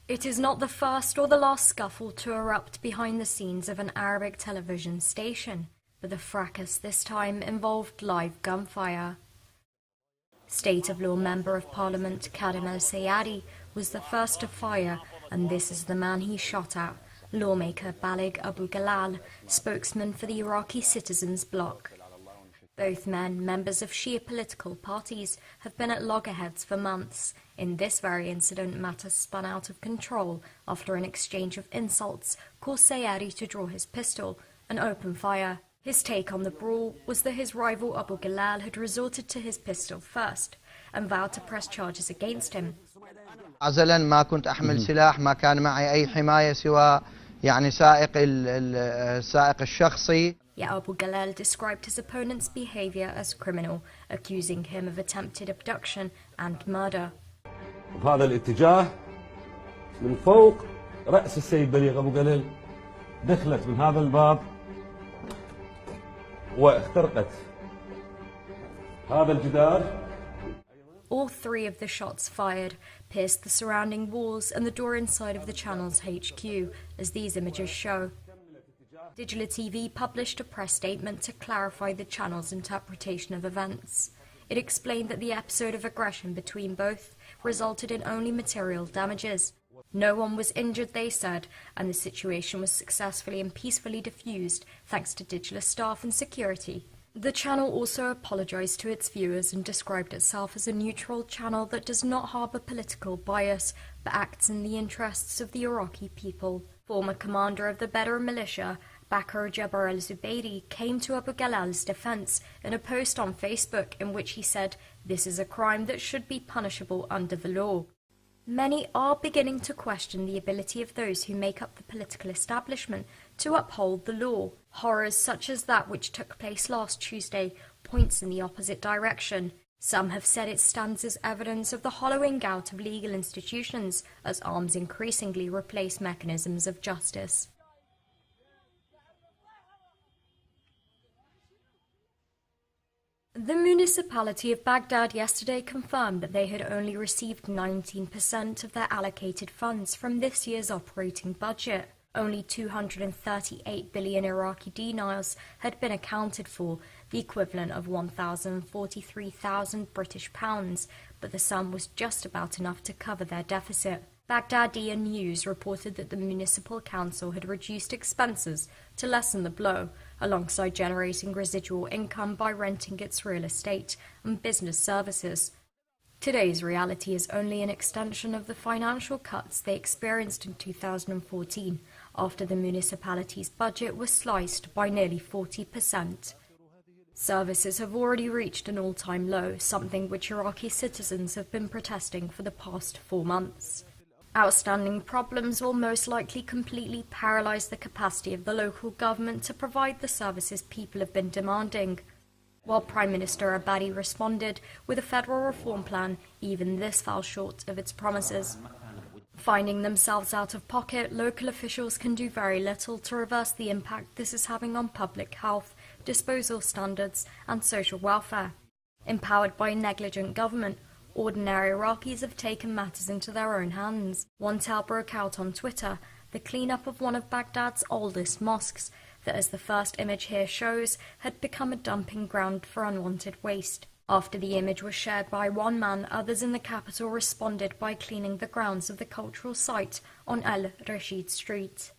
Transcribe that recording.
It is not the first or the last scuffle to erupt behind the scenes of an Arabic television station, but the fracas this time involved live gunfire. State of Law Member of Parliament Karim al-Sayadi was the first to fire, and this is the man he shot at, lawmaker Balig Abu Galal, spokesman for the Iraqi Citizens Bloc. Both men, members of Shia political parties, have been at loggerheads for months. In this very incident, matters spun out of control after an exchange of insults caused Sayadi to draw his pistol and open fire. His take on the brawl was that his rival Abu Galal had resorted to his pistol first and vowed to press charges against him. عزلا ما كنت أحمل سلاح، ما كان معي أي حماية سوى السائق الشخصي. Yet Abu Galal described his opponent's behavior as criminal, accusing him of attempted abduction and murder. بهذا الاتجاه من فوق رأس السيد بليغ أبو جلال دخلت من هذا الباب واخترقت هذا الجدار. All three of the shots fired pierced the surrounding walls and the door inside of the channel's HQ, as these images show. Digital TV published a press statement to clarify the channel's interpretation of events. It explained that the episode of aggression between both resulted in only material damages. No one was injured, they said, and the situation was successfully and peacefully diffused thanks to digital staff and security. The channel also apologized to its viewers and described itself as a neutral channel that does not harbor political bias but acts in the interests of the Iraqi people. Former commander of the Badr militia, Bakr Jabbar al-Zubaydi, came to Abu Galal's defense in a post on Facebook in which he said, "This is a crime that should be punishable under the law." Many are beginning to question the ability of those who make up the political establishment to uphold the law. Horrors such as that which took place last Tuesday points in the opposite direction. Some have said it stands as evidence of the hollowing out of legal institutions as arms increasingly replace mechanisms of justice. The municipality of Baghdad yesterday confirmed that they had only received 19% of their allocated funds from this year's operating budget. Only 238 billion Iraqi dinars had been accounted for, the equivalent of 1,043,000 British pounds, but the sum was just about enough to cover their deficit. Baghdadian News reported that the municipal council had reduced expenses to lessen the blow, alongside generating residual income by renting its real estate and business services. Today's reality is only an extension of the financial cuts they experienced in 2014, after the municipality's budget was sliced by nearly 40%. Services have already reached an all-time low, something which Iraqi citizens have been protesting for the past 4 months. Outstanding problems will most likely completely paralyze the capacity of the local government to provide the services people have been demanding. While Prime Minister Abadi responded with a federal reform plan, even this fell short of its promises. Finding themselves out of pocket, local officials can do very little to reverse the impact this is having on public health, disposal standards, and social welfare. Empowered by a negligent government, ordinary Iraqis have taken matters into their own hands. One tale broke out on Twitter, the cleanup of one of Baghdad's oldest mosques, that, as the first image here shows, had become a dumping ground for unwanted waste. After the image was shared by one man, others in the capital responded by cleaning the grounds of the cultural site on Al Rashid Street.